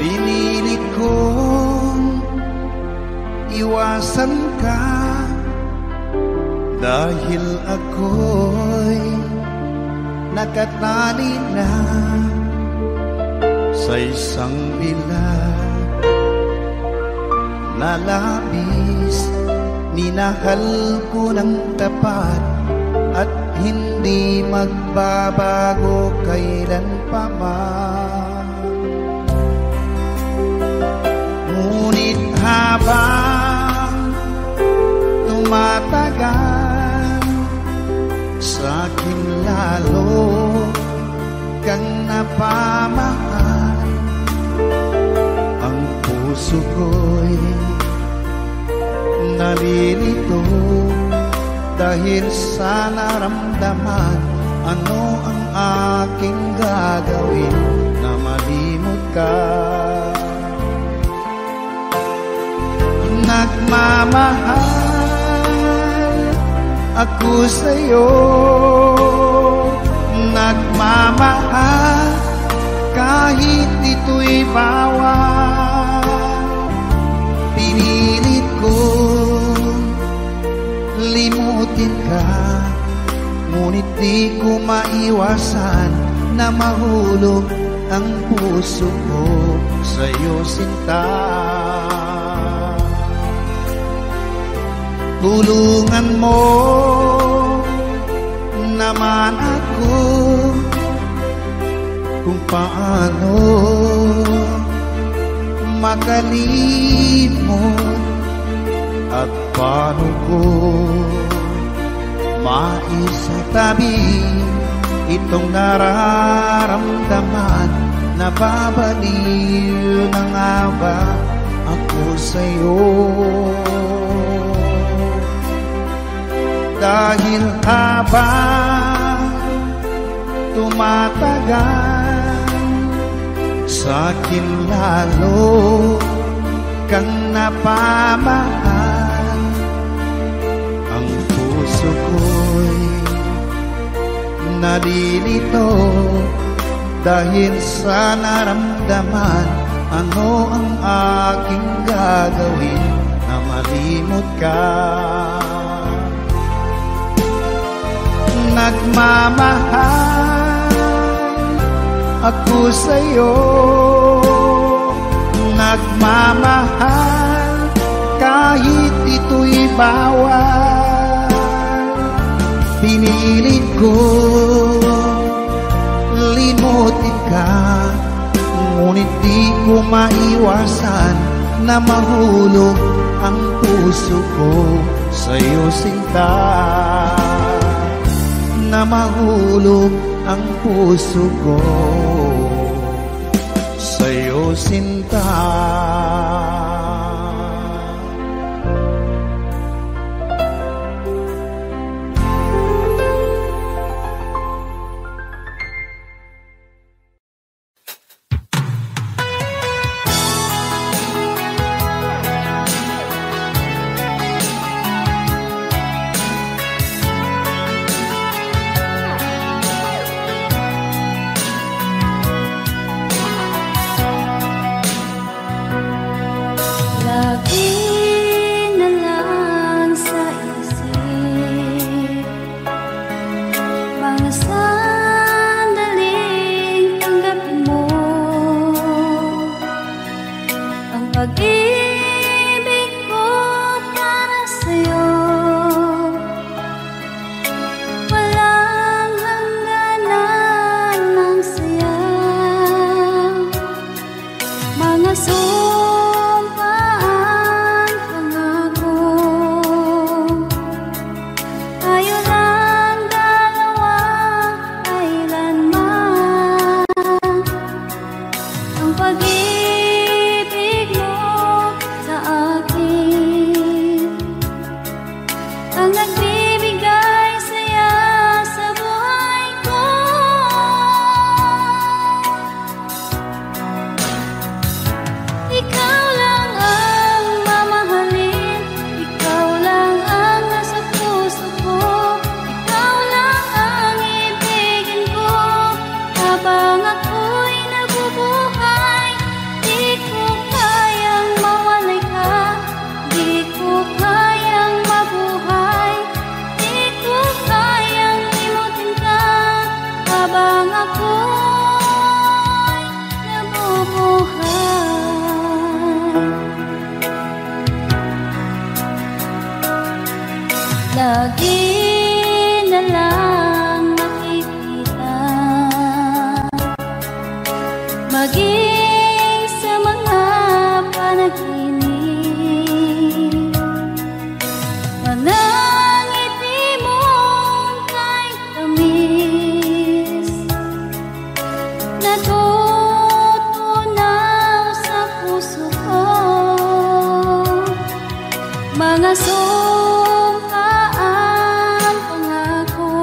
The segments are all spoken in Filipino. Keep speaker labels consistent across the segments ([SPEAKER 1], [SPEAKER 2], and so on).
[SPEAKER 1] Pinilit kong iwasan ka dahil ako'y nakatali na sa isang bilag na labis. Minahal ko ng tapat at hindi magbabago kailan pa man. Ngunit habang tumatagal, sa'kin lalo kang napamahal. Ang puso ko'y nalilito dahil sa naramdaman. Ano ang aking gagawin na malimot ka? Nagmamahal ako sa'yo, nagmamahal kahit ito'y bawal. Pinilit ko limutin ka, ngunit di ko maiwasan na mahulog ang puso ko sa'yo, sinta. Tulungan mo naman ako kung paano makalimot at paano ko maisatabi itong nararamdaman. Nababaliw na nga ba ako sa'yo? Dahil habang tumatagal, sa'kin lalo kang napamahal. Ang puso ko'y nalilito dahil sa naramdaman. Ano ang aking gagawin na malimot ka? Nagmamahal ako sa'yo, nagmamahal kahit ito'y bawal. Pinilit ko limutin ka, ngunit di ko maiwasan na mahulog ang puso ko sa'yo, sinta. Na mahulog ang puso ko sa'yo, sinta.
[SPEAKER 2] maging sa mga panaginip. Manang ngiti mo kay tamis, natutunaw sa puso ko. Mga sumkaan pangako,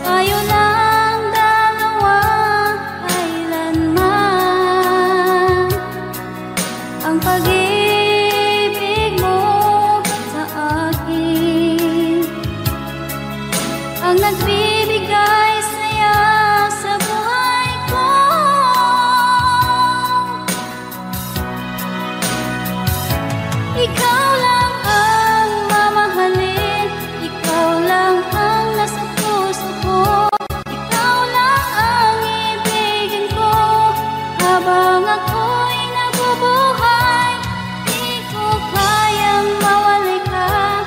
[SPEAKER 2] tayo lang dalawa kailanman. Ang pag-ibig mo sa akin ang nagbibigay saya sa buhay ko. Ikaw lang ang mamahalin, ikaw lang ang nasa puso ko. Ikaw lang ang ibigin ko habang ako'y nabubuhay. Di ko kayang mawalay ka,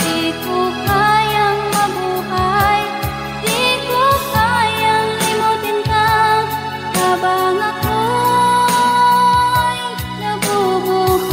[SPEAKER 2] di ko kayang mabuhay, di ko kayang limutin ka habang ako'y nabubuhay.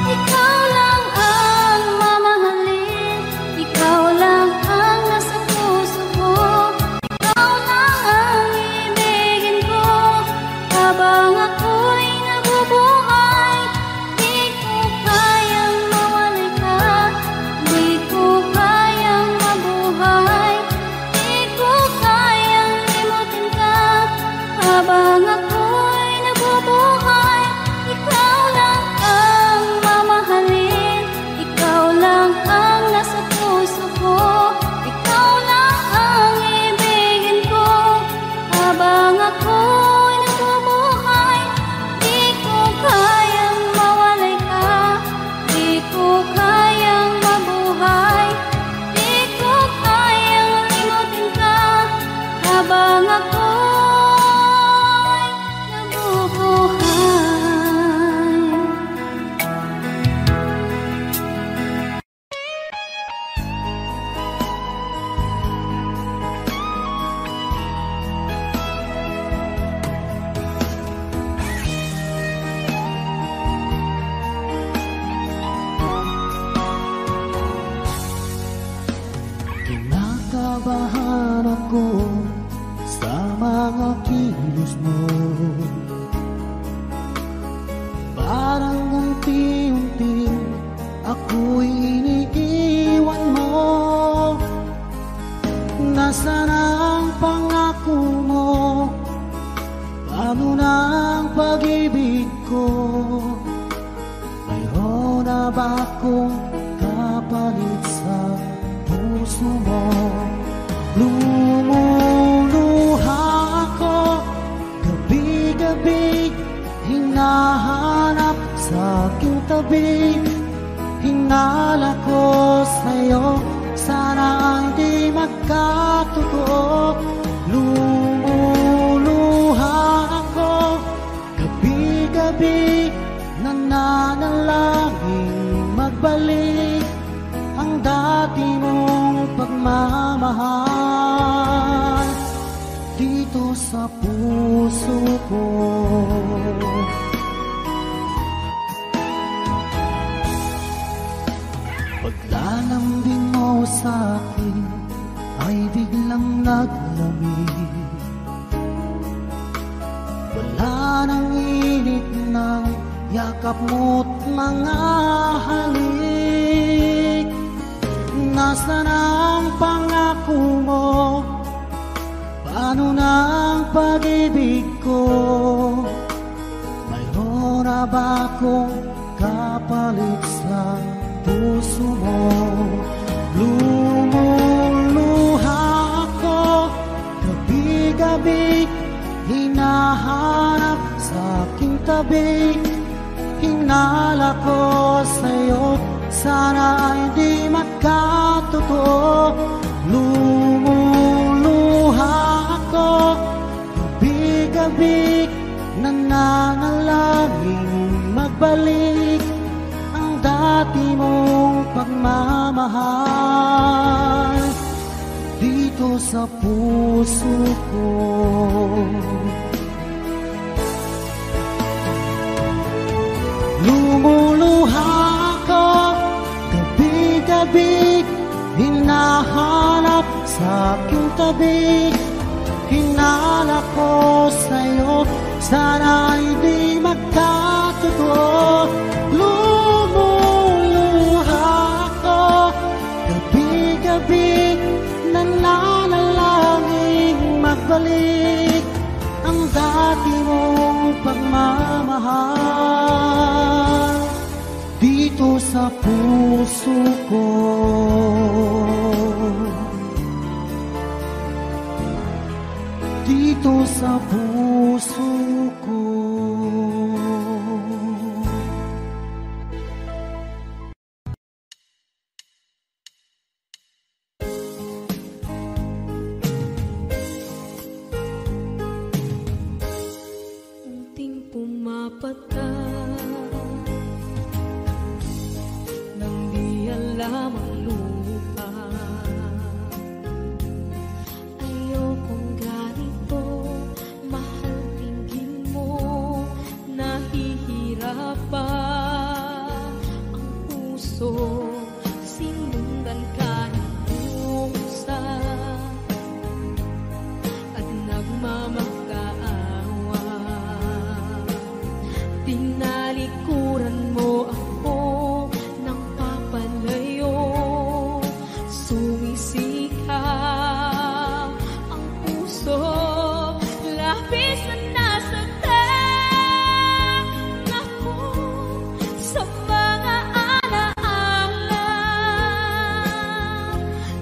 [SPEAKER 2] Ikaw lang ang mamahalin, ikaw lang ang nasa puso ko. Ikaw lang ang ibigin ko habang ako'y nabubuhay. Di ko kayang mawalay ka, di ko kayang mabuhay, di ko kayang limutin ka habang ako'y nabubuhay. Ikaw lang ang mamahalin, ikaw lang ang nasa puso ko. Ikaw lang ang ibigin ko habang ako'y nabubuhay. Di ko kayang mawalay ka, di ko kayang mabuhay, di ko kayang limutin ka habang ako'y nabubuhay.
[SPEAKER 1] Kinakabahan ako sa mga kilos mo. Parang unti-unti ako'y iniiwan mo. Nasaan ang pangako mo? Paano na ang pag-ibig ko? Mayroon na ba akong kapalit sa puso mo? Lumuluha ako gabi-gabi, hinahanap sa aking tabi. Hinala ko sa'yo, sana hindi magkatotoo. Lumuluha ako gabi-gabi, nananalangin magbalik ang dati mong pagmamahal dito sa puso ko. Paglalambing mo sa akin ay biglang naglamig. Wala nang init ng yakap mo't mga halik. Nasaan ang pangako mo? Paano na ang pag-ibig ko? Mayroon na ba akong kapalit sa puso mo? Lumuluha ako gabi-gabi, hinahanap sa aking tabi. Hinala ko sa'yo, sana ay di magkatotoo. Lumuluha ako, gabi-gabi, nananalangin magbalik ang dati mong pagmamahal dito sa puso ko. Lumuluha ako, gabi-gabi, hinahanap sa aking tabi. Hinala ko sa'yo, sana ay di magkatotoo. Lumuluha ako, gabi-gabi, nananalangin magbalik ang dati mong pagmamahal dito sa puso ko. Dito sa puso ko.
[SPEAKER 2] Unting pumapata nang di alam ang lupa. Ayokong ganito, mahal, tingin mo, nahihirapan ang puso. Sinundan ka ng pusa at nagmamakaawa. Tinalikuran mo ako ng papalayo, sumisikap ang puso. Labis na nasaktan ako sa mga alaala.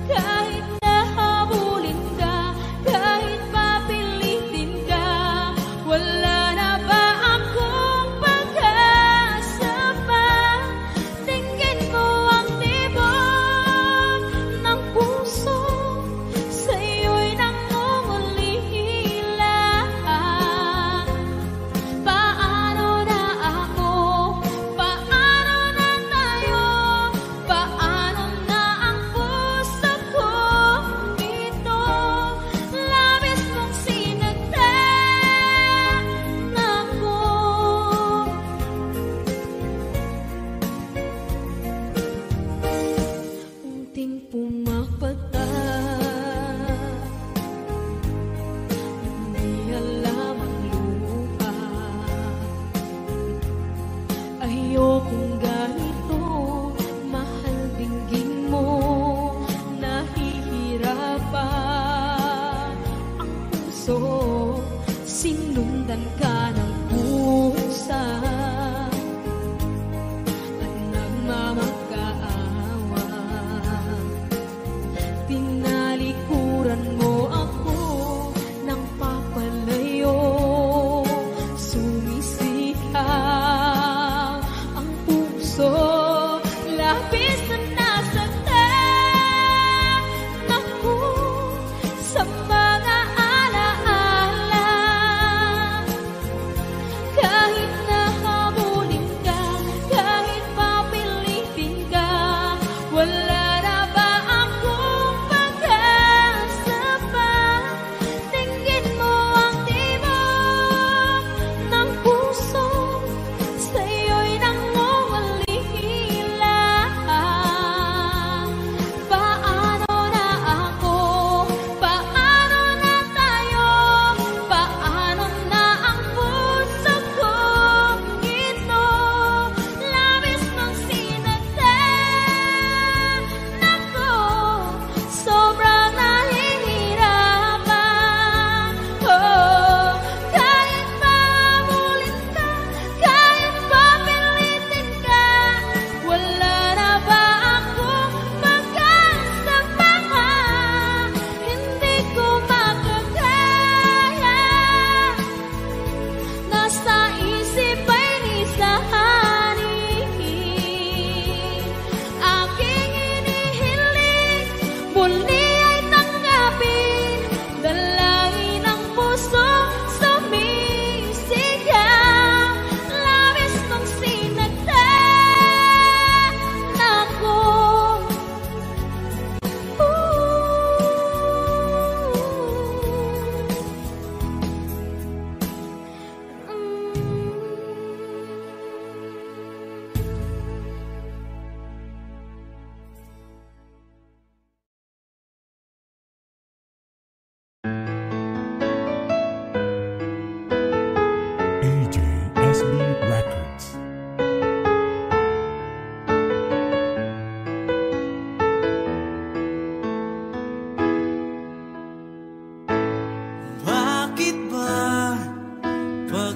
[SPEAKER 2] Kahit nahabulin ka, kahit papilitin ka, wala na ba akong pag-asa pa? Tingin mo ang tibok ng puso, sa'yo'y nangungulila. Paano na ako? Paano na tayo? Paano na ang puso ko ito? Labis mong sinagtan ako. Unting pumapata, hindi alam ang lupa. Ayokong ganito, mahal, dinggin mo, nahihirapan ang puso. Sinundan ka ng pusa at nagmamakaawa. Tinalikuran mo ako ng papalayo, sumisikap ang puso. Labis na nasaktan ako sa mga alaala.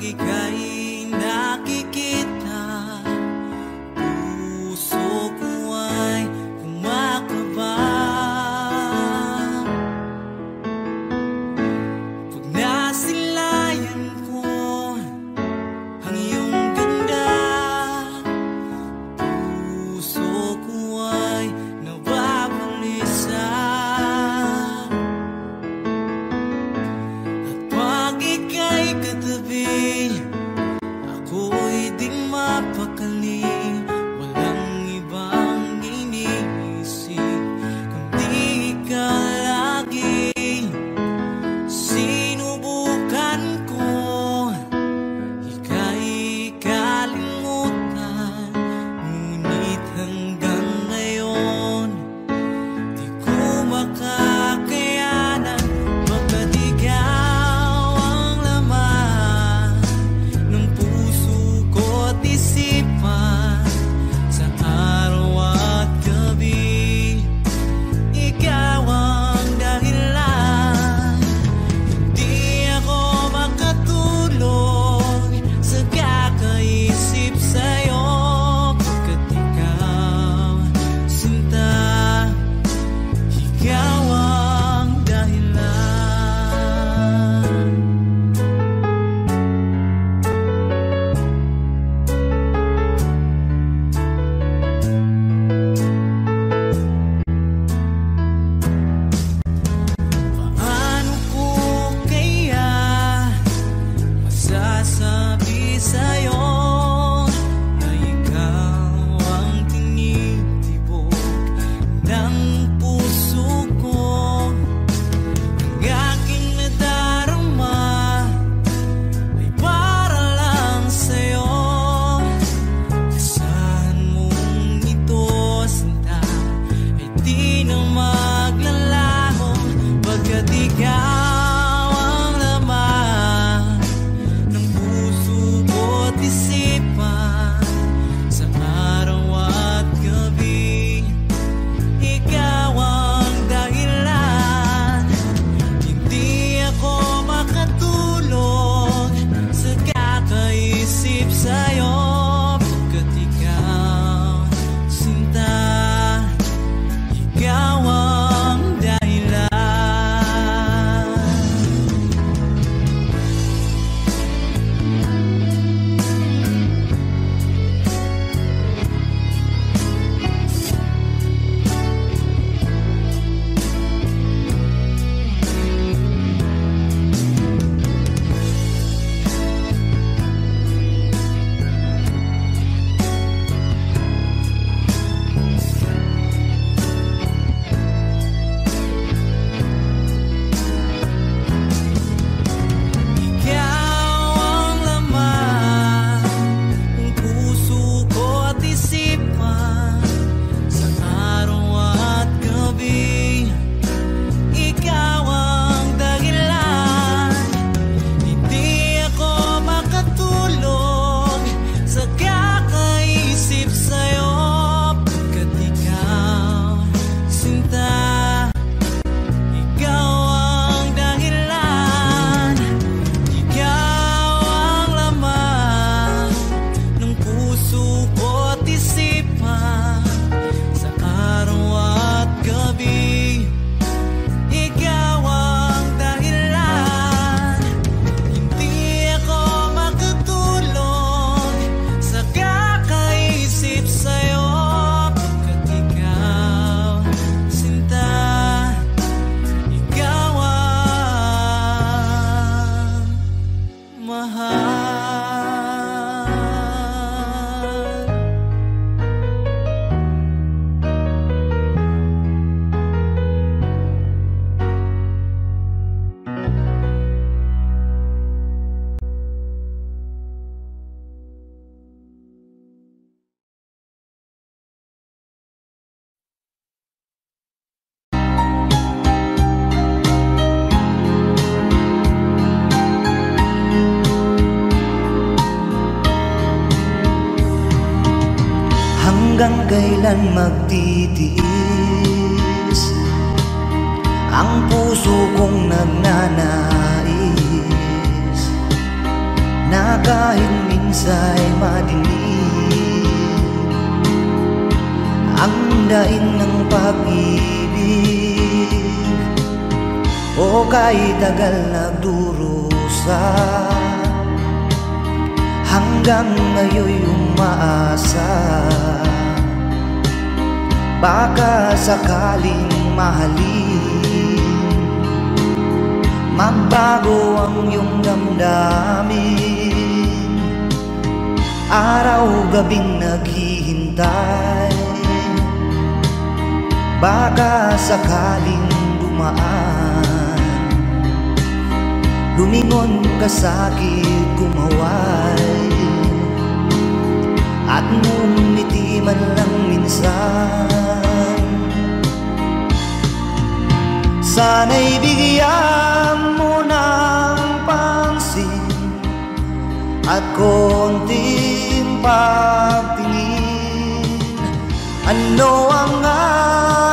[SPEAKER 3] ika'y nakikita, puso ko ay kumakaba. Pag nasilayan ko ang iyong ganda, puso ko ay nababalisa. At pag ika'y katabi, ako'y di mapakali. Walang ibang iniisip kundi ikaw lagi. Sinubukan ko ika'y kalimutan, ngunit hanggang ngayon di ko makakayanan. Pagkat ikaw ang laman ng puso ko't isipan, sa araw at gabi ikaw ang dahilan. Di ako makatulog sa kakaisip sa'yo, pagkat ikaw, sinta, ikaw ang dahilan. Paano ko kaya masasabi sa'yo na ikaw ang tinitibok ng puso ko? Ang aking nadarama ay para lang sa'yo. Asahan mong ito, sinta, ay di na maglalaho, pagkat ikaw ang laman ng puso ko't isipan, sa araw at gabi ikaw ang dahilan. Hindi ako makatulog sa kakaisip sa'yo, pagkat ikaw, sinta, ikaw ang dahilan. Ikaw ang laman ng puso ko't isipan, sa araw at gabi ikaw ang dahilan. Hindi ako makatulog sa kakaisip sa'yo, pagkat ikaw, sinta, ikaw ang dahilan. Ikaw ang laman ng puso ko't isipan, sa araw at gabi ikaw ang dahilan. Hindi ako makatulog sa kakaisip sa'yo, pagkat ikaw, sinta, ikaw ang mahal.
[SPEAKER 4] Hanggang kailan magtitiis ang puso kong nagnanais na kahit minsa'y madinig ang daing ng pag-ibig, o kahit tagal nagdurusa, hanggang ngayon'y umaasa. Baka sakaling mahalin, magbago ang iyong damdamin. Araw-gabing naghihintay, baka sakaling dumaan, lumingon ka sa'kin, kumaway, at ngumiti man lang minsan. Sana'y bigyan mo ng pansin at konting pagtingin. Ano ang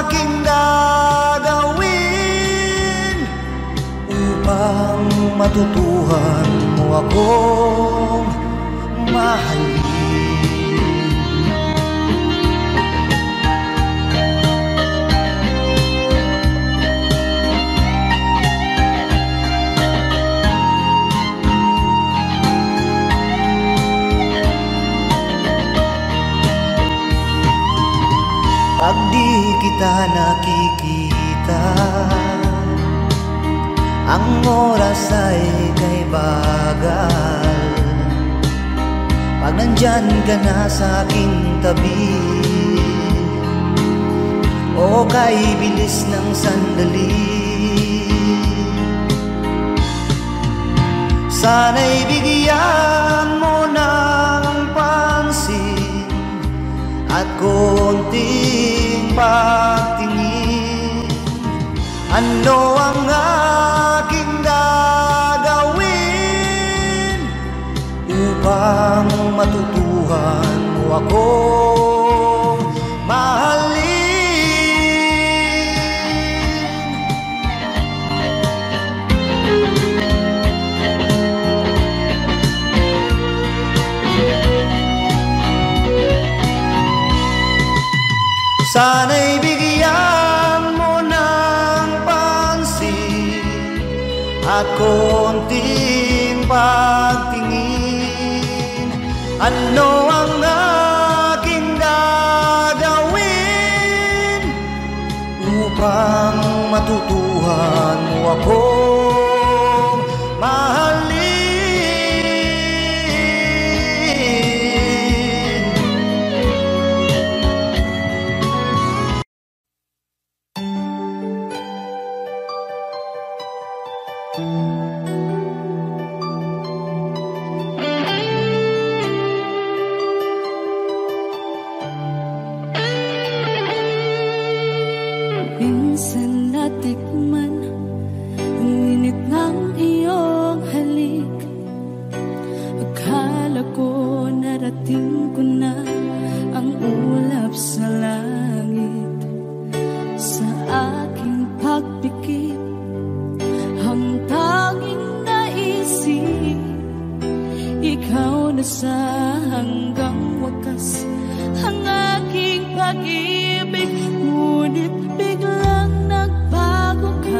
[SPEAKER 4] aking gagawin upang matutuhan mo akong mahalin? Pag di kita nakikita, ang oras ay kay bagal. Pag nandyan ka na sa aking tabi, o kay bilis ng sandali, sana'y bigyan mo ng pansin at konting pagtingin. Ano ang aking gagawin upang matutuhan mo akong mahalin? Sana'y bigyan mo ng pansin at konting pagtingin. Ano ang aking gagawin upang matutuhan mo akong mahalin?
[SPEAKER 2] Minsan natikman ang init ng iyong halik. Akala ko narating ko na ang ulap sa langit. Sa aking pagpikit, ang tanging naisip, ikaw na sa hanggang wakas ang aking pag-ibig. Ngunit biglang nagbago ka,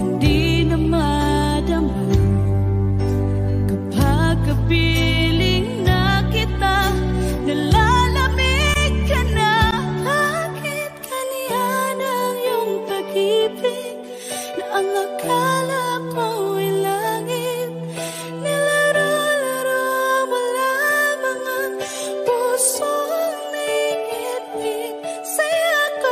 [SPEAKER 2] hindi na madama kapag kapiling na kita. Nalalamig ka na, bakit kaniyan ang iyong pag-ibig na ang akala ko ay langit? Nilaro-laro mo lamang ang pusong naigit-igit. Saya ko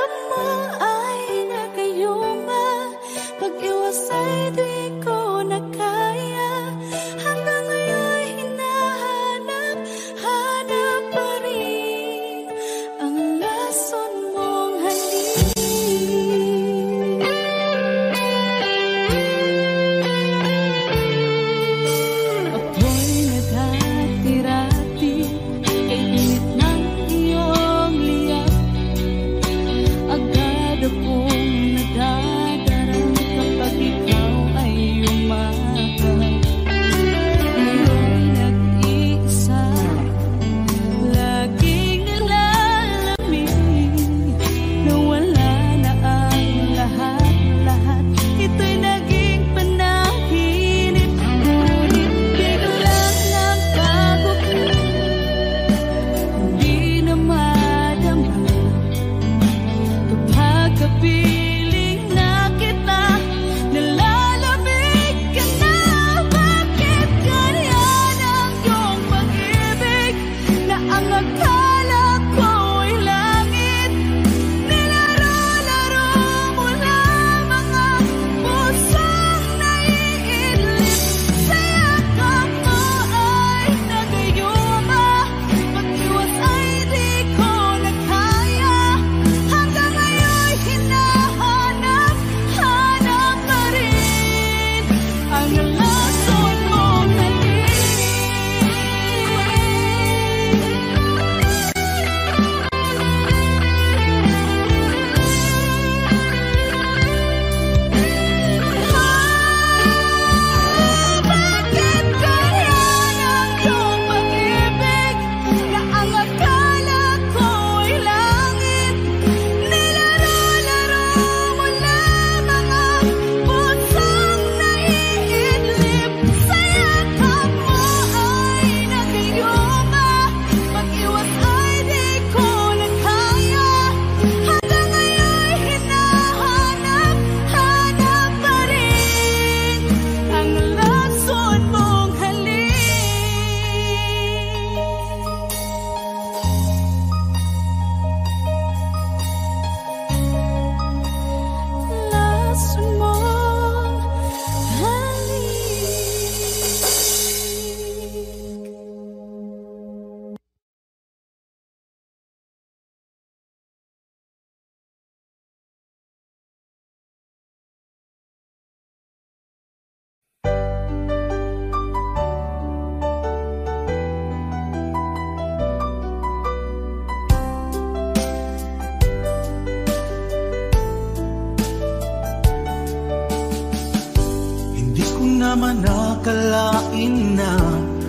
[SPEAKER 3] naman nakalain na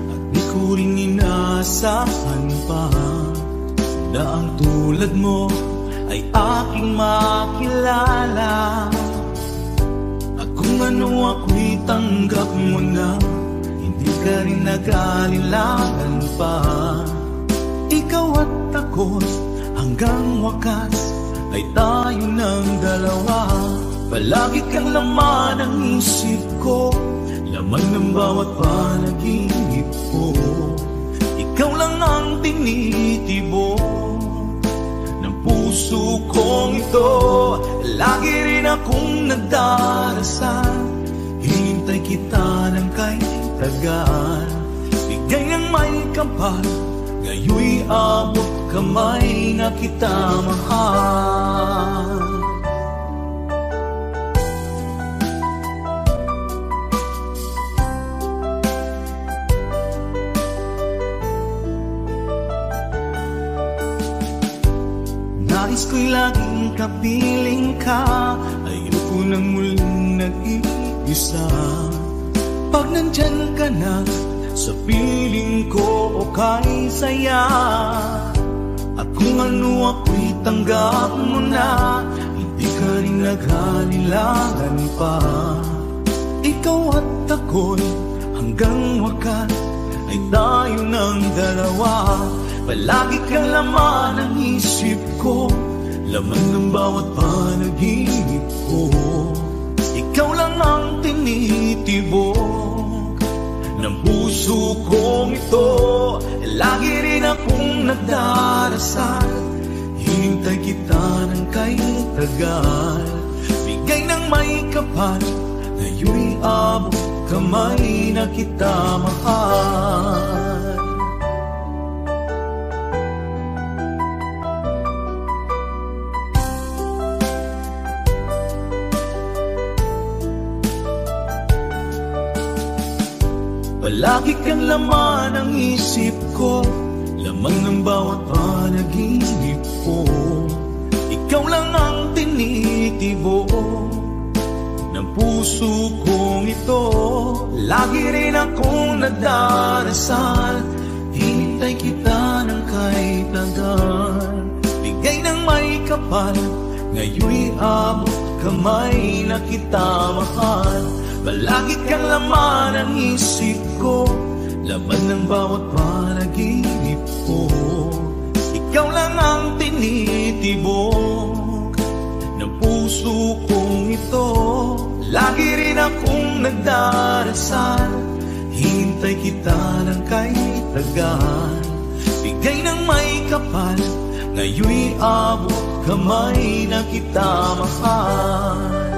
[SPEAKER 3] at di ko rin inasahan pa na ang tulad mo ay aking makilala. At kung ano ako'y tanggap mo na, hindi ka rin nag-alilangan pa. Ikaw at ako'y hanggang wakas ay tayo ng dalawa. Palagi kang laman ng isip ko, laman ng bawat panaginip ko. Ikaw lang ang tinitibo ng puso kong ito. Lagi rin akong nagdarasal, hinintay kita ng kahit tagal. Bigay ng may kapal, ngayoy abot kamay na kita mahal. Nais ko'y laging kapiling ka, ayoko nang muling nag-iisa. Pag nandyan ka na sa piling ko, okay saya. At kung ano ako'y tanggap mo na, hindi ka rin naghalilangan pa. Ikaw at ako'y hanggang wakas ay tayo ng dalawa. Palagi kang laman ng isip ko, laman ng bawat panaginip ko. Ikaw lang ang tinitibok ng puso kong ito. Lagi rin akong nagdarasal, hinintay kita ng kahit tagal. Bigay ng may kapal, ngayoy abot kamay na kita mahal. Palagi kang laman ng isip ko, laman ng bawat panaginip ko. Ikaw lang ang tinitibo ng puso kong ito. Lagi rin akong nagdarasal, hinintay kita ng kahit tagal. Bigay ng may kapal, ngayoy abot kamay na kita mahal. Palagi kang laman ng isip ko, laman ng bawat panaginip ko. Ikaw lang ang tinitibok ng puso kong ito. Lagi rin akong nagdarasal, hintay kita ng kahit tagal. Bigay ng may kapal, ngayoy abot kamay na kita mahal.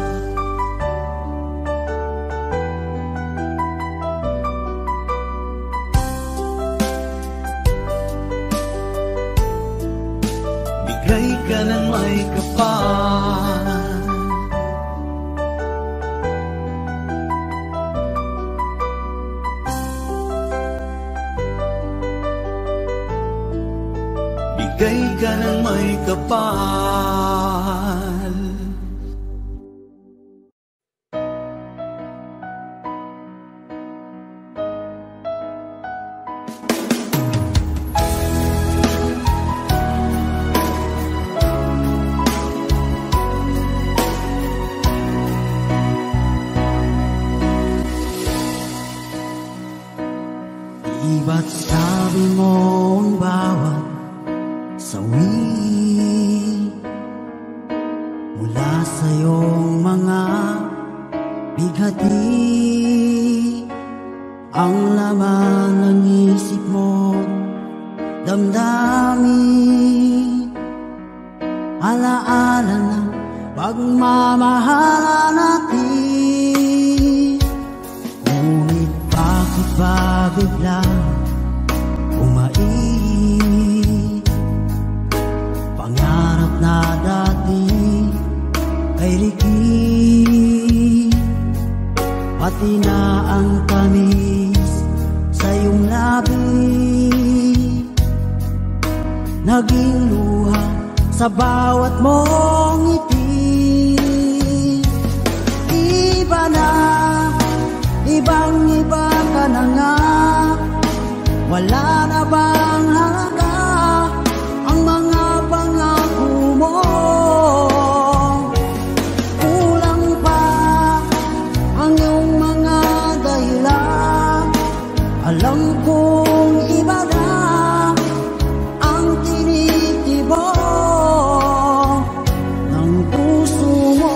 [SPEAKER 3] Bigay ka ng may kapal, bigay ka ng may kapal.
[SPEAKER 1] Ba't sabi mo ang bawat sawi mula sa iyong mga bighati, ang laman ng isip mo, damdamin, alaala ng pagmamahalan natin. Ngunit bakit ba biglang pangarap na dati ay liki, pati na ang tamis sa iyong labi, naging luha sa bawat mong ngiti. Iba na ibang-iba ka na nga. Wala na bang halaga ang mga pangako mo? Kulang pa ang iyong mga dahilan. Alam kong iba na ang tinitibok ng puso mo.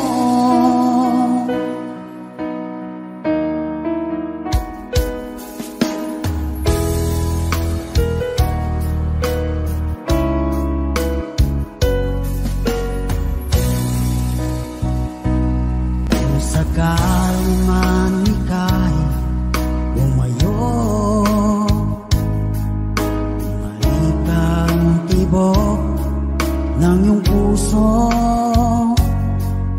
[SPEAKER 1] Sakaling man ika'y umayo, malikang tibok ng iyong puso.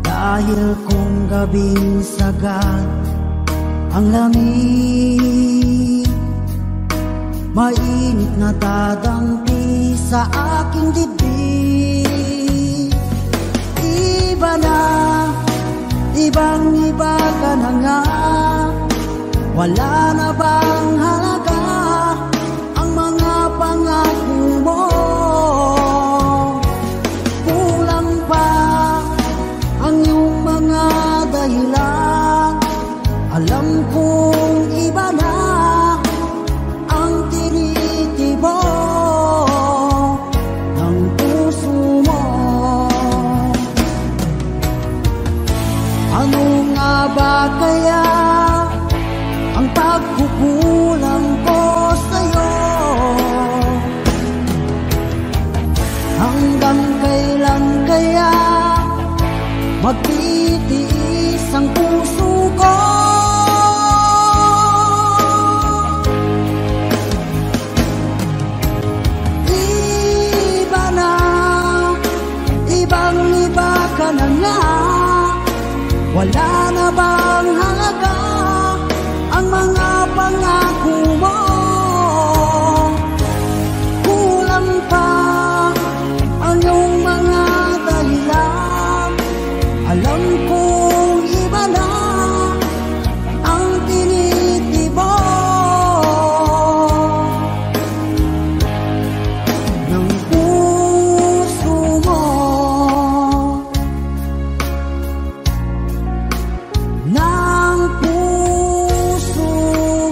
[SPEAKER 1] Dahil kung gabing sagad ang lamig, mainit na dadampi sa aking dibdib. Iba na, ibang-iba ka na nga. Wala na bang halaga ang mga pangako mo? Kulang pa ang iyong mga dahilan. Alam kong iba na ang tinitibok ng puso mo. Ano nga ba kaya ang pagkukulang ko sa'yo? Hanggang kailan kaya magtitiis ang puso ko? Iba na, ibang-iba ka na nga. Wala na bang halaga ang mga pangako mo? Kulang pa ang iyong mga dahilan. Alam kong iba na ang tinitibok ng puso mo. Ng puso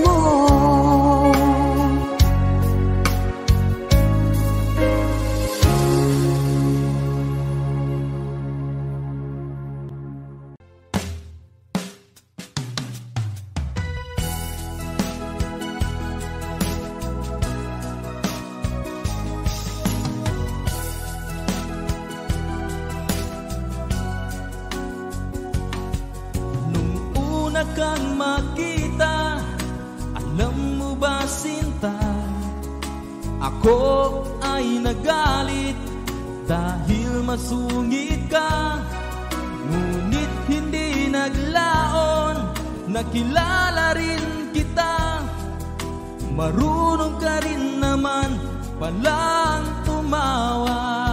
[SPEAKER 1] mo.
[SPEAKER 3] Kang makita, alam mo ba sinta, ako ay nagalit dahil masungit ka. Ngunit hindi naglaon, nakilala rin kita. Marunong ka rin naman palang tumawa.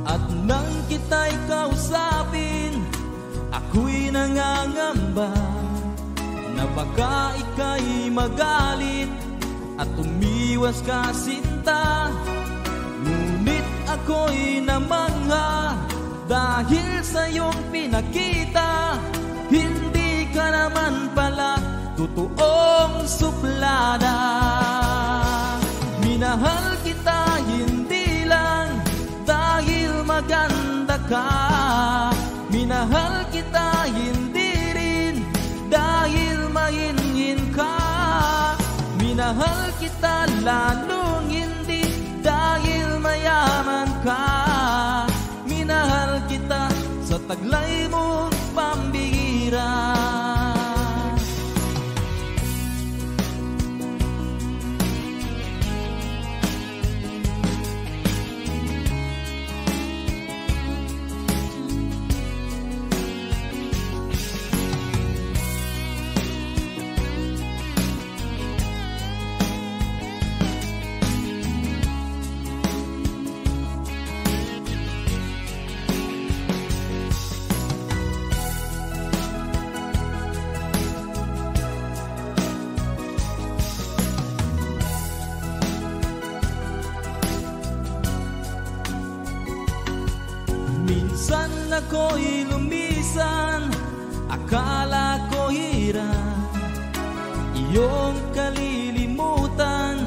[SPEAKER 3] At nang kita'y kausapin, ako'y nangangamba na baka ika'y magalit at umiwas ka sinta. Ngunit ako'y namangha dahil sa iyong pinakita. Hindi ka naman pala totoong suplada. Minahal kita hindi lang dahil maganda ka. Minahal kita hindi rin dahil mahinhin ka. Minahal kita lalong hindi dahil mayaman ka. Minahal kita sa taglay mong pambihira. ako'y lumisan, akala ko hirap iyong kalilimutan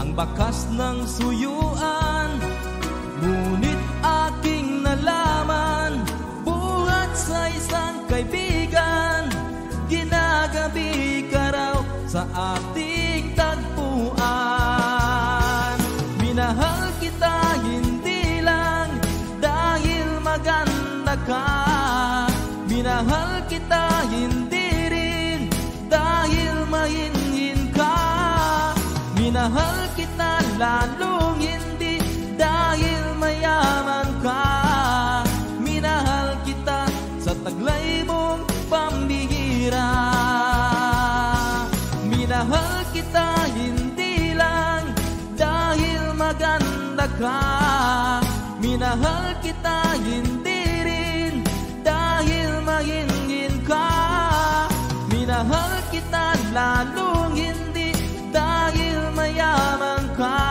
[SPEAKER 3] ang bakas ng suyuan. Ngunit aking nalaman, buhat sa isang kaibigan, ginagabi ka raw sa ating tagpuan. Minahal kita hindi lang dahil maganda ka, minahal kita hindi rin dahil mahinhin ka, minahal kita lalong hindi dahil mayaman ka, minahal kita sa taglay mong pambihira. Minahal kita hindi lang dahil maganda ka, minahal kita hindi rin dahil mahinhin ka, minahal kita lalong hindi dahil mayaman ka,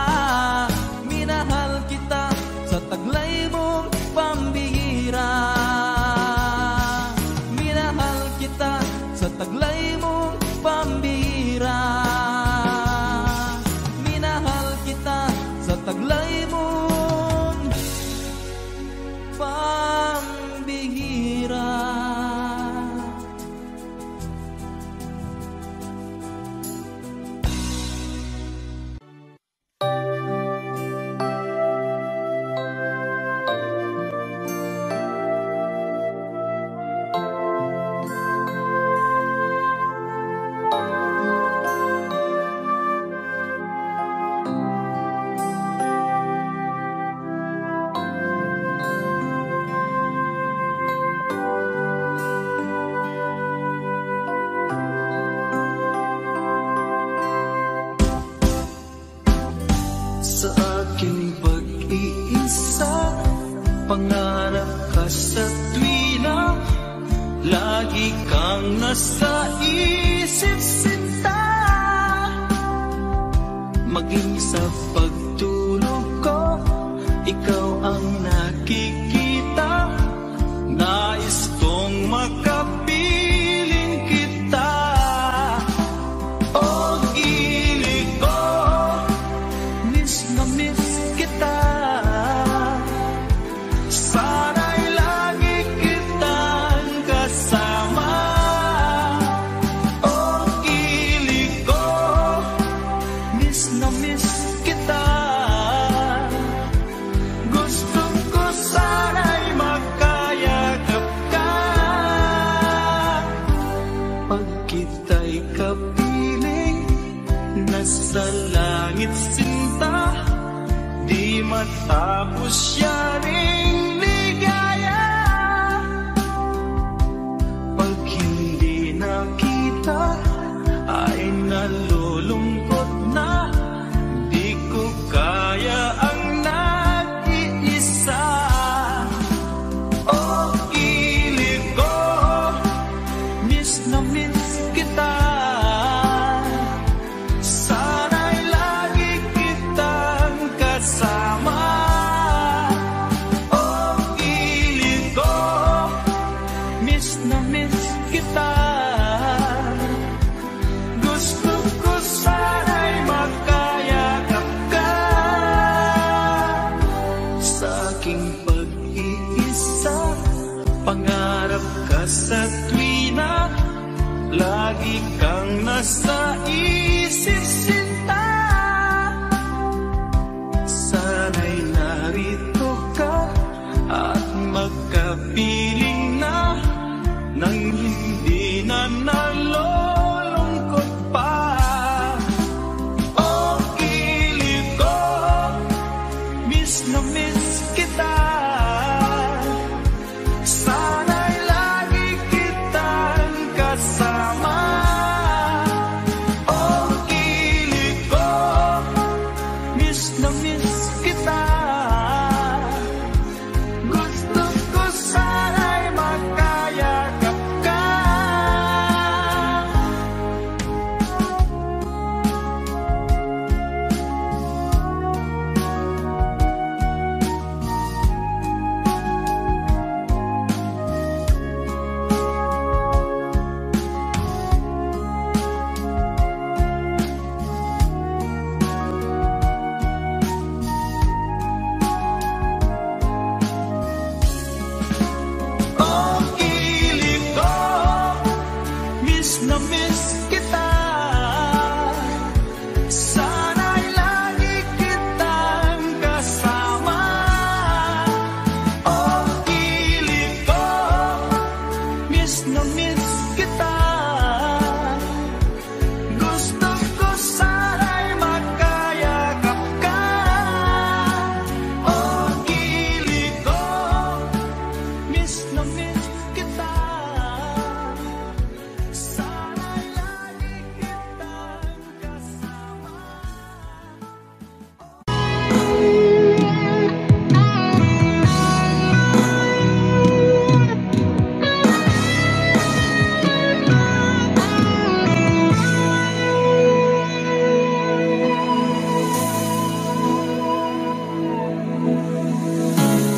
[SPEAKER 3] minahal kita sa taglay mong pambihira. Minahal kita sa taglay mong pambihira. Minahal kita sa taglay mong pambihira.
[SPEAKER 5] Pangarap ka sa tuwina, lagi kang nasa isip sinta. Maging sa pagtulog ko, ikaw ang nakikita. Nais kong makapiling kita. Oh, gilig ko, miss na miss kita. Sa langit sinta, di matapos yaring ligaya. Pag hindi nakita, ay nalulungkot na. Di ko kaya ang nag-iisa. Oh, ilig ko, miss na miss kita. Pangarap ka sa tuwina, lagi kang nasa isip sinta. Sana'y narito ka at magkapiling na, nang hindi na nalulungkot pa. Oh, kilig ko, miss na miss kita. Sana'y lagi kitang kasama. Oh, kilig ko, miss na miss kita. Gusto ko sana'y makayakap ka. na miss kita. Sana'y lagi kitang kasama. Oh, kilig ko, miss na miss kita. Gusto ko sana'y magkayakap ka. Oh, kilig ko, miss na miss kita. Sana'y lagi kitang kasama.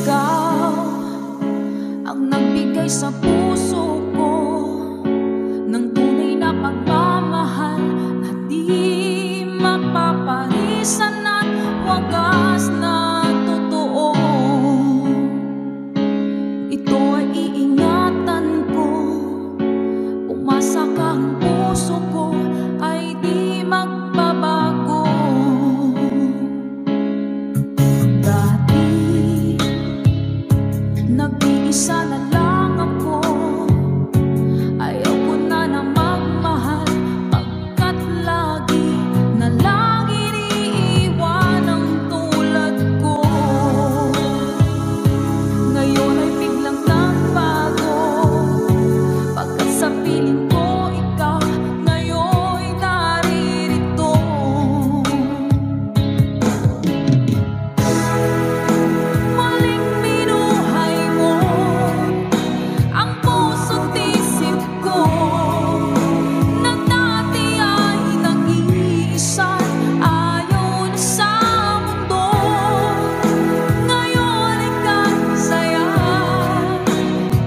[SPEAKER 2] Ikaw ang nagbigay sa puso ko ng tunay na pagmamahal na di mapaparisan at wagas na totoo. Ito ay iingatan ko, umasa ka ang puso ko ay di magbabago. Dati nag-iisa na lang ako, ayaw ko na na magmahal, pagkat lagi na lang iniiwan ang tulad ko. Ngayon ay biglang nagbago, pagkat sa piling ko ikaw ngayon'y naririto. Muling binuhay mo ang puso't isip ko, na dati ay nag-iisa, ayaw na sa mundo. Ngayon ay kasaya,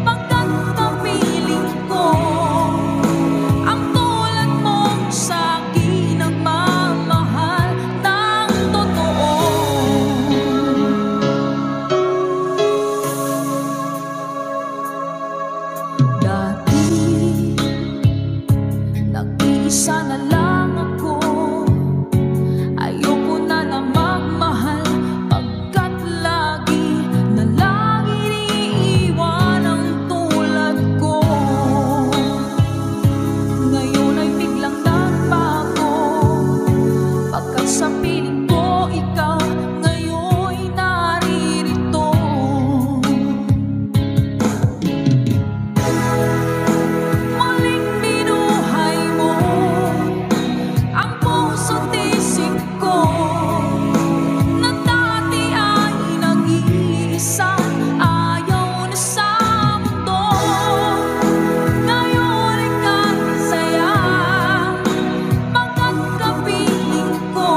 [SPEAKER 2] pagkat kapiling ko ang tulad mong sa'kin ang mamahal ng totoo. Dati nag-iisa na lang ako, ayoko na na magmahal, pagkat lagi na lang iniiwan ang tulad ko. Ngayon ay biglang nagbago, pagkat sa piling ko ikaw ngayon'y naririto. Muling binuhay mo ang puso't isip ko, na dati ay nag-iisa, ayaw na sa mundo. Ngayon ay kasaya, pagkat kapiling ko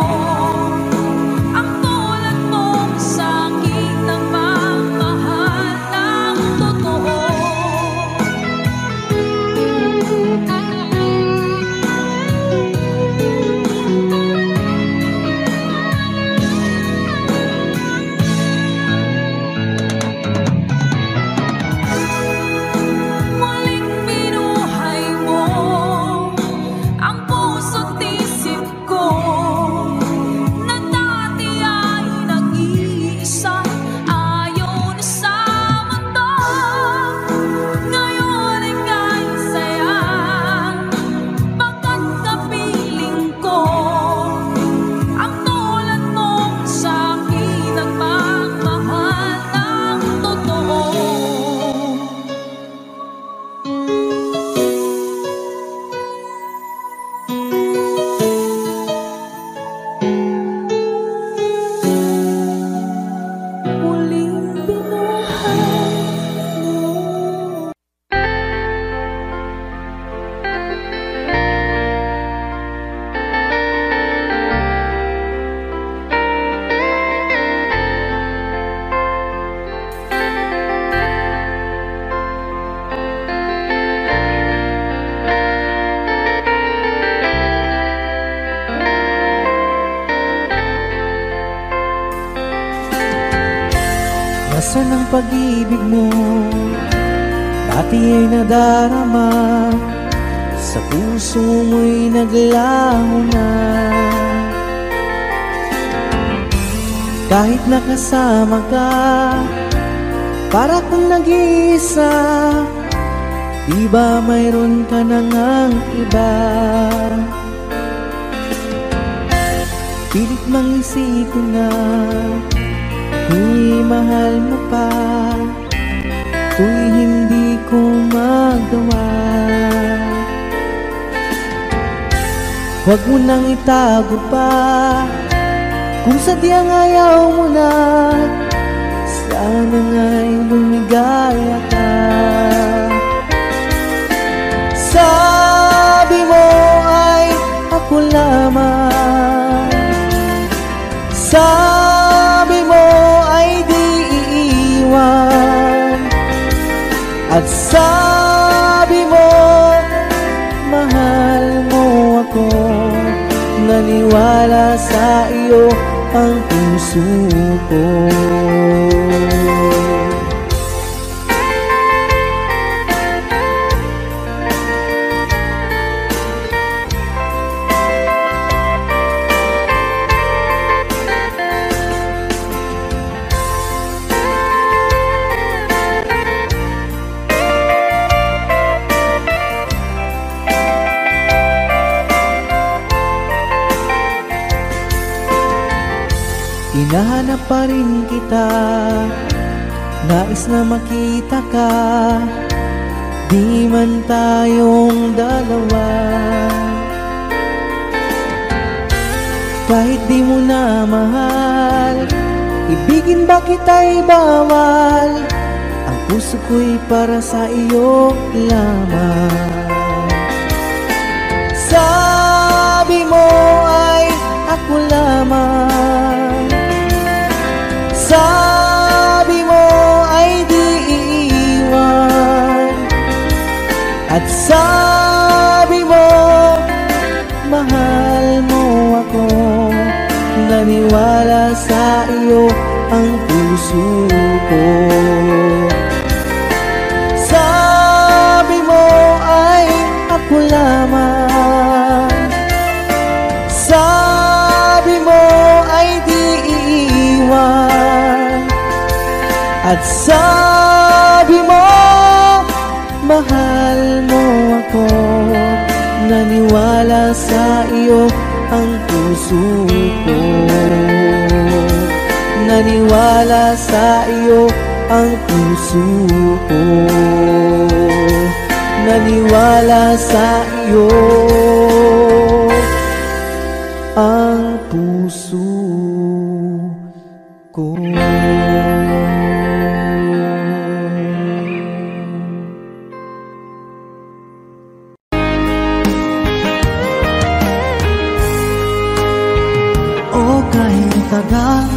[SPEAKER 2] ang tulad mong sa'kin ang mamahal ng totoo. Muling binuhay mo ang puso't isip ko, na dati ay nag-iisa, ayaw na sa mundo. Ngayon ay kasaya, pagkat kapiling ko ang tulad mong sa'kin ang magmahal ng totoo. Muling binuhay mo.
[SPEAKER 4] Nasaan ang pag-ibig mo? Dati ay nadarama sa puso mo'y naglaho na. Kahit nakasama ka, para kung nag-iisa, di ba mayroon ka na ngang iba? Pilit mang isipin na kung mahal mo pa, kung hindi ko magawa. Huwag mo nang itago pa, kung sadyang ayaw mo na, sana nga'y lumigaya ka. Sabi mo ay ako lamang, sabi mo ay di iiwan, at sabi mo mahal mo ako. Naniwala sa iyo ang puso ko. Hinahanap pa rin kita, nais na makita ka, di man tayong dalawa. Kahit di mo na mahal, ibigin ba kita'y bawal? Ang puso ko'y para sa iyo lamang. Sabi mo ay ako lamang, sabi mo ay di iiwan, at sabi mo mahal mo ako. Naniwala sa iyo ang puso ko. Sabi mo ay ako lamang, sabi mo ay di iiwan, at sabi mo mahal mo ako. Naniwala sa iyo ang puso ko. Naniwala sa iyo ang puso ko. Naniwala sa iyo ang puso ko.
[SPEAKER 1] O kahit tagal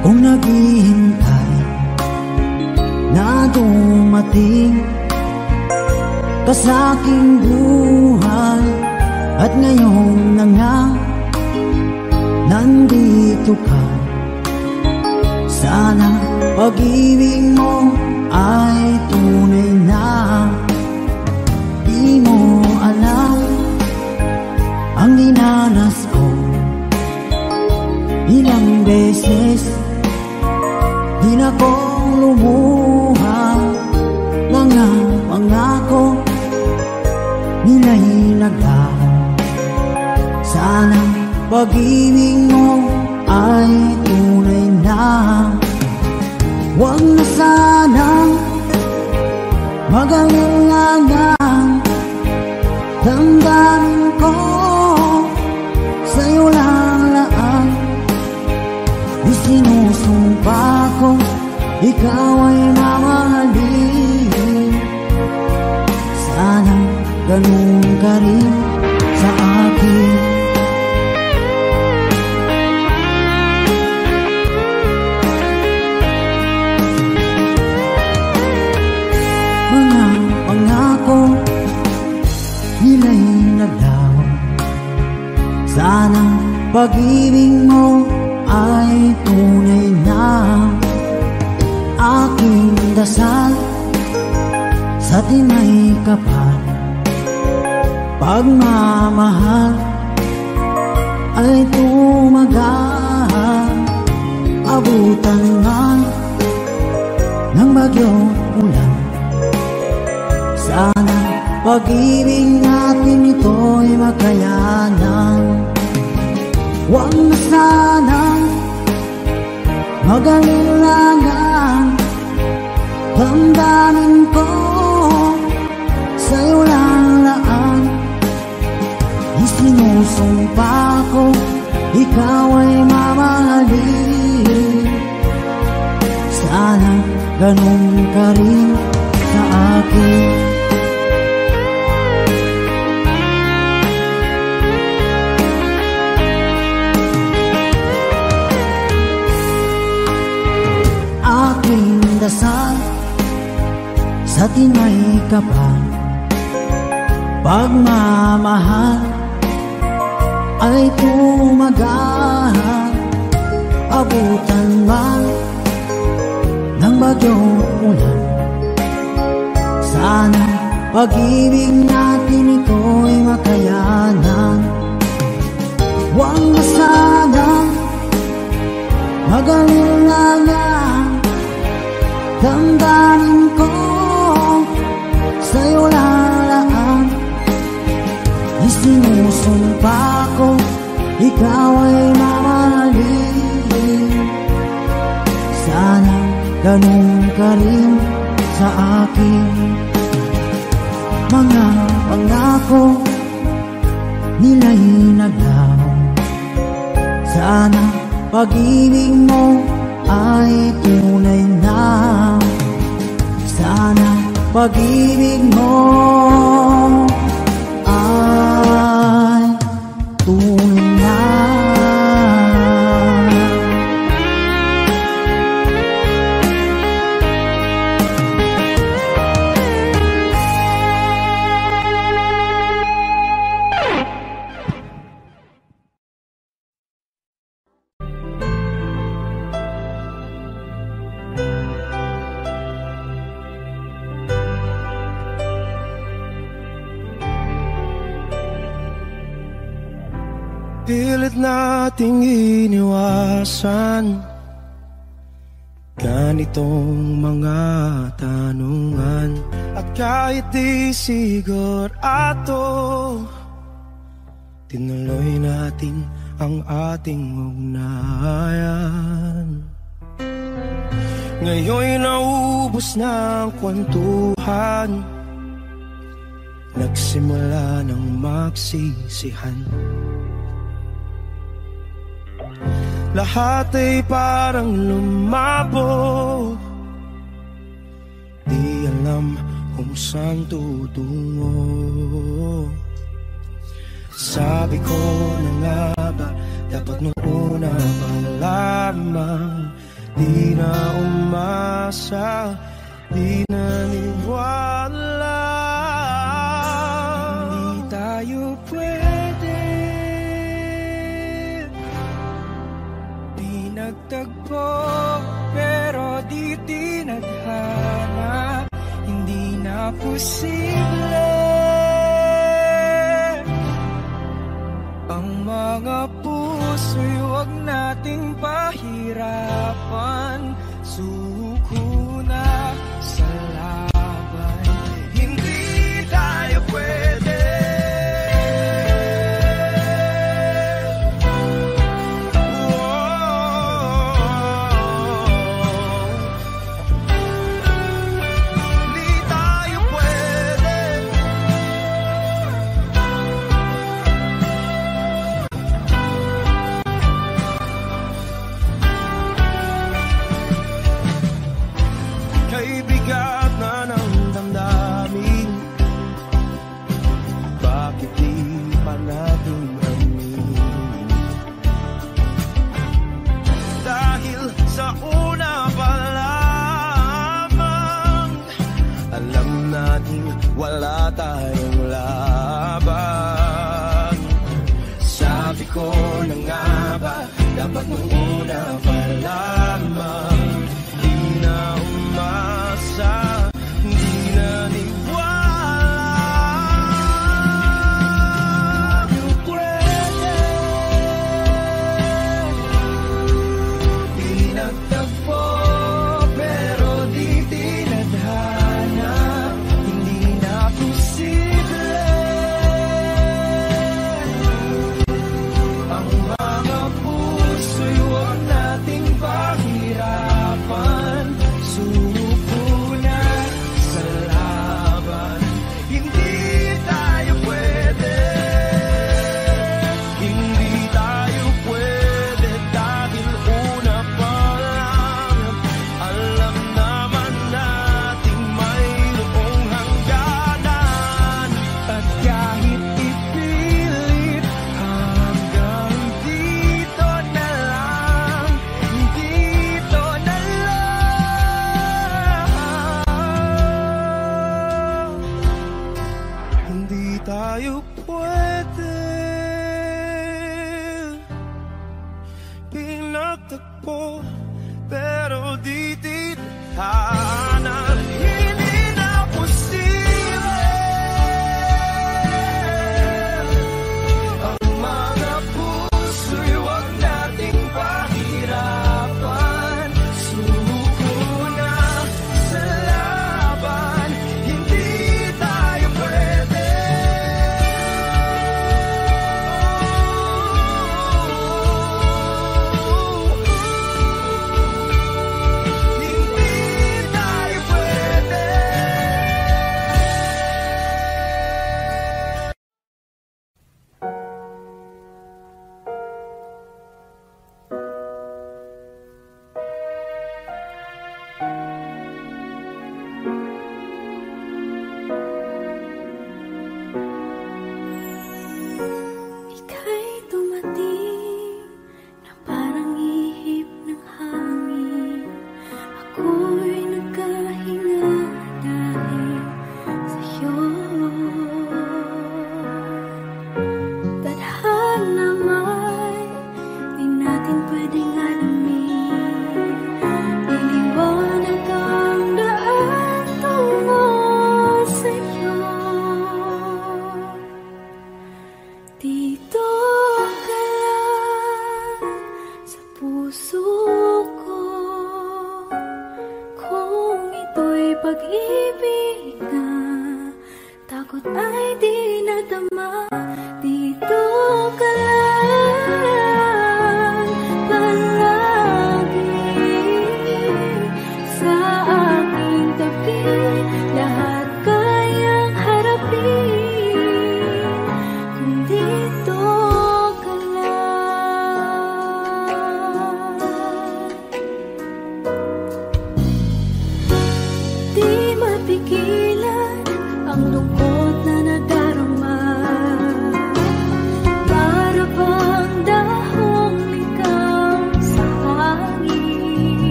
[SPEAKER 1] kung naghihintay na dumating ka sa aking buhay, at ngayon na nga nandito ka. Sana pag-ibig mo ay tunay na. Di mo alam ang dinanas ko, ilang beses di na kong lumuha. Mga pangako nila'y naglaho. Sana pag-ibig mo ay tunay na. Huwag na sanang mag-alangan, damdamin ko sa'yo lang laan. Di sinusumpa ko ikaw ay mamahalin. Sana ganun ka rin sa akin. Mga pangako nila'y naglaho. Sana pag-ibig mo ay tunay na. Aking dasal sa tinay kapal, Pagmamahal ay tumagal, abutan man ng bagyong ulan. Sana pag-ibig natin ito'y makayanan. Huwag na sanang mag-alilangan, damdamin ko sa'yo lang laan. Isinusumpa ko, ikaw ay mamahalin. Sana ganun ka rin sa akin. Aking dasal sa tinay kapal, pagmamahal ay tumagal, abutan man ng bagyong ulan. Sana pag-ibig natin ito'y makayanan. Huwag na sana mag-alilangan, damdamin ko sa'yo lalaan. Isinusumpa ko, ikaw ay mamahalin. Sana ganun ka rin sa akin. Mga pangako nila'y naglaho. Sana pag-ibig mo ay tunay na. Sana pag-ibig mo ay tunay na.
[SPEAKER 5] Pilit nating iniwasan ganitong mga tanungan. At kahit di sigurado, tinuloy natin ang ating ugnayan. Ngayon'y naubos na ang kwentuhan, nagsimula ng magsisihan. Lahat ay parang lumabo, di alam kung saan tutungo. Sabi ko na nga ba, dapat nung una pa lamang, di na umasa, di naniwala. Hindi tayo pwede, di nagtagpo, pero di tinadhana. Hindi na posible ang mga puso'y huwag nating pahirapan. Suko na sa laban, hindi tayo pwede. tayo pwede pinagtagpo, pero di tithanan. Hindi na posible ang mga puso'y wag nating pahirapan. Suko na sa laban, hindi tayo pwede. Hindi tayo pwede.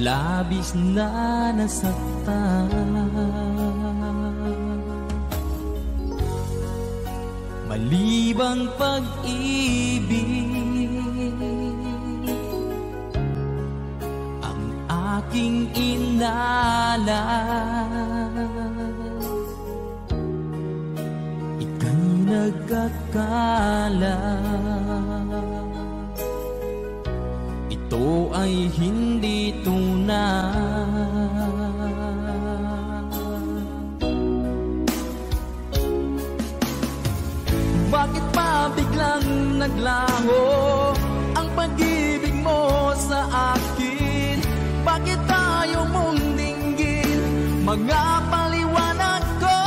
[SPEAKER 3] labis na nasaktan. Malibang pag-ibig ang aking inalas, ika'y nagkakala. Ito ay hindi tunay. Bakit pa biglang naglaho ang pag-ibig mo sa akin? Bakit tayo mong dinggin mga paliwanag ko?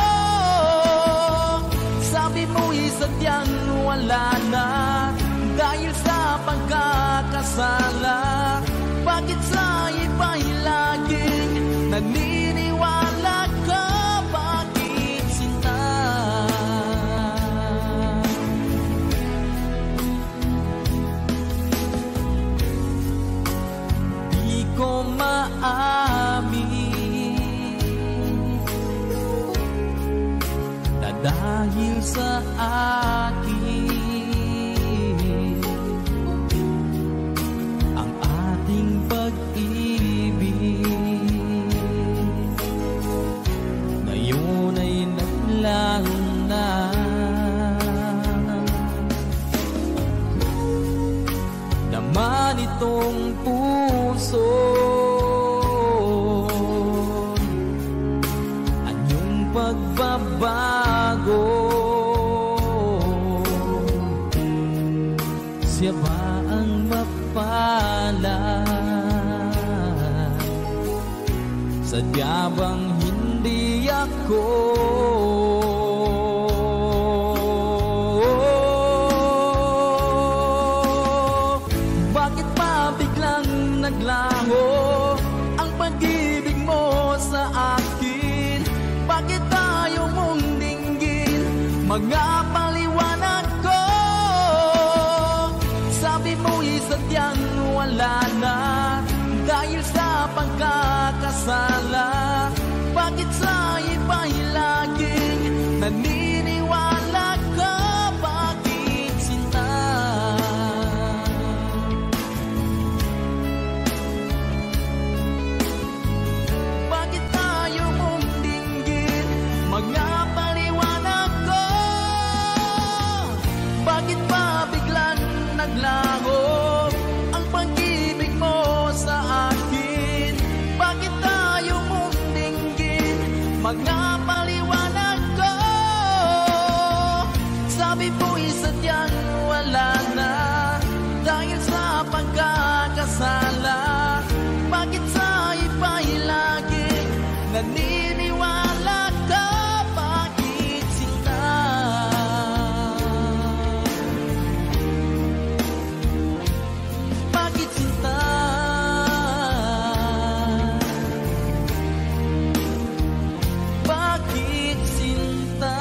[SPEAKER 3] Sabi mo'y sadyang wala na dahil sa pagkakasala. Bakit sa iba'y laging naniniwala ka? Bakit sinta? Di ko maamin na dahil sa akin ang ating pag-ibig ngayon ay naglaho na. Naman itong puso anyong pagbabago, siya ba ang mapalad? Sadya bang hindi ako? Bakit pa biglang naglaho ang pag-ibig mo sa akin? Bakit tayo mong dinggin mga paliwanag ko? Sabi mo'y sadyang wala na dahil sa pagkakasala. Bakit sa iba'y laging naniniwala ka? Bakit sinta? Bakit tayo mong dinggin mga paliwanag ko? Bakit pa biglang naglaho ang pag-ibig mo sa akin? Bakit tayo mong dinggin mga paliwanag ko? Sabi mo'y sadyang wala na dahil sa pagkakasala. Bakit sa iba'y laging naniniwala ka? Bakit sinta? Bakit sinta? Bakit sinta?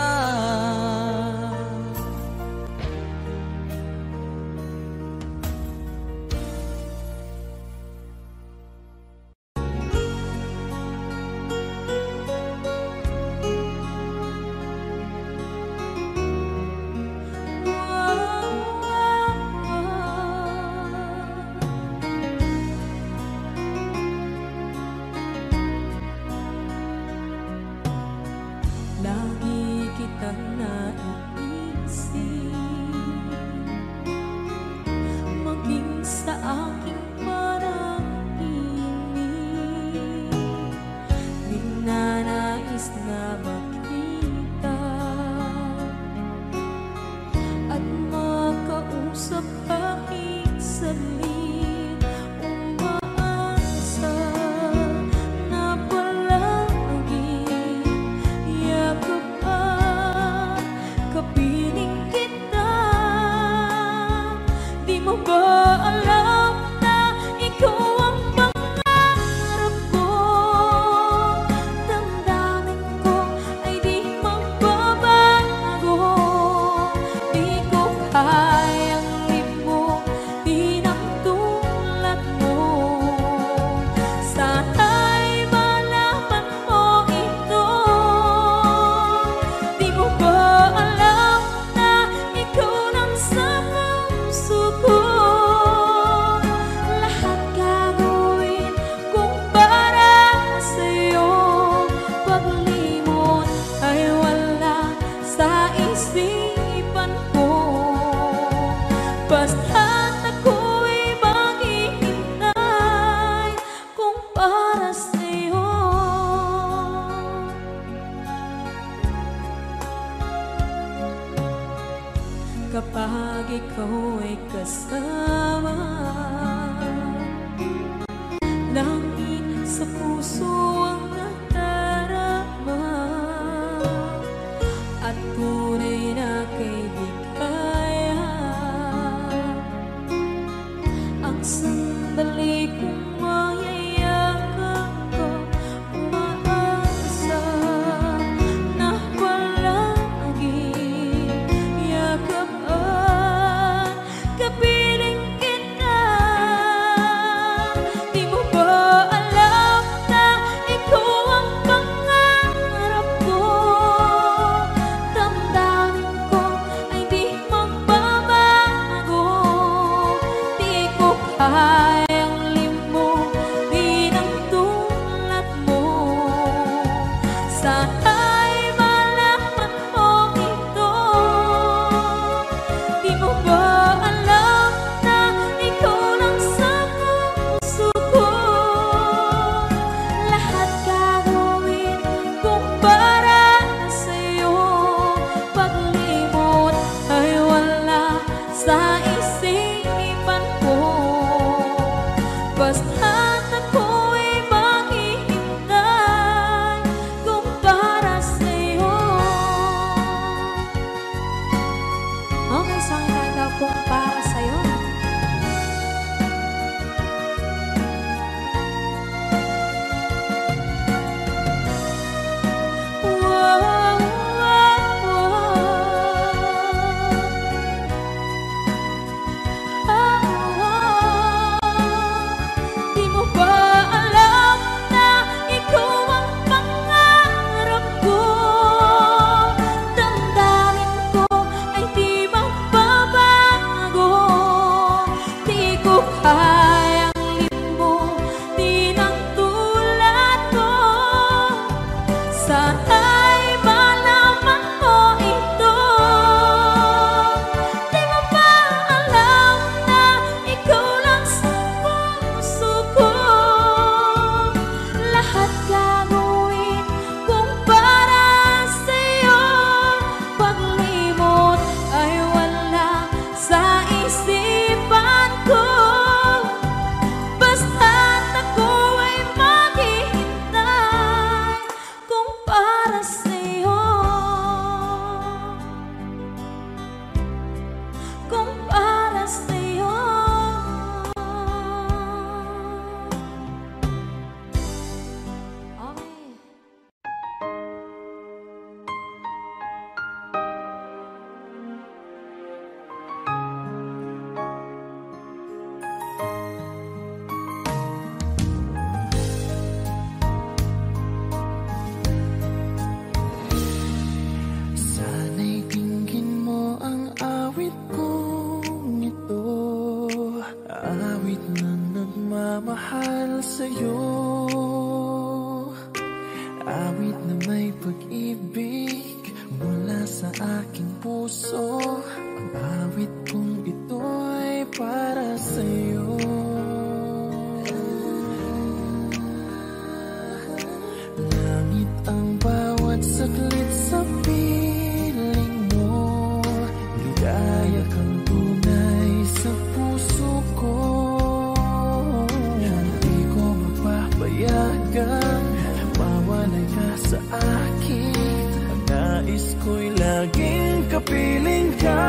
[SPEAKER 5] Ko'y laging kapiling ka.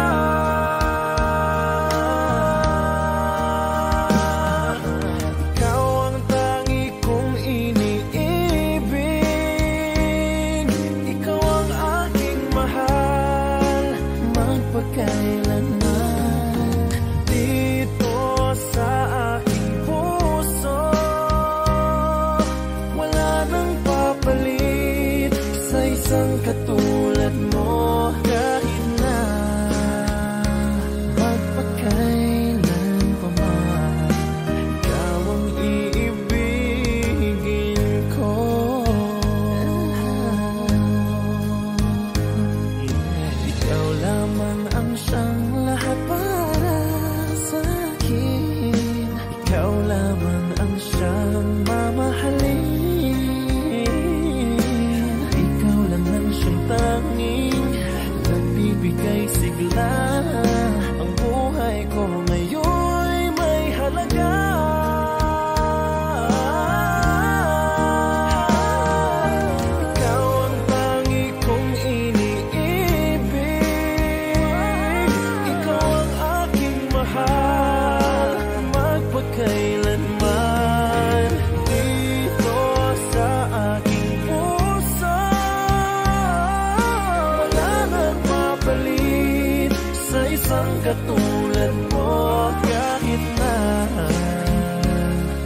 [SPEAKER 3] katulad mo kahit na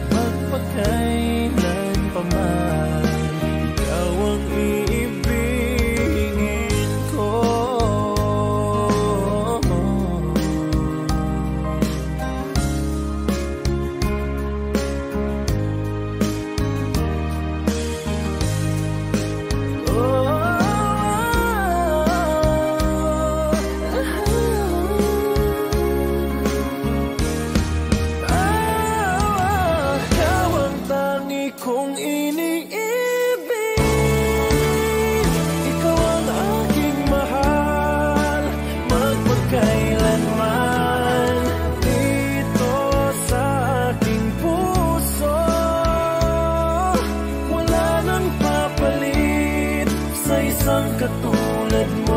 [SPEAKER 3] magpakailan pa man, ikaw ang iibigin ko. Kung iniibig, ikaw ang aking mahal, magpagkailanman dito sa aking puso. Wala nang papalit sa isang katulad mo.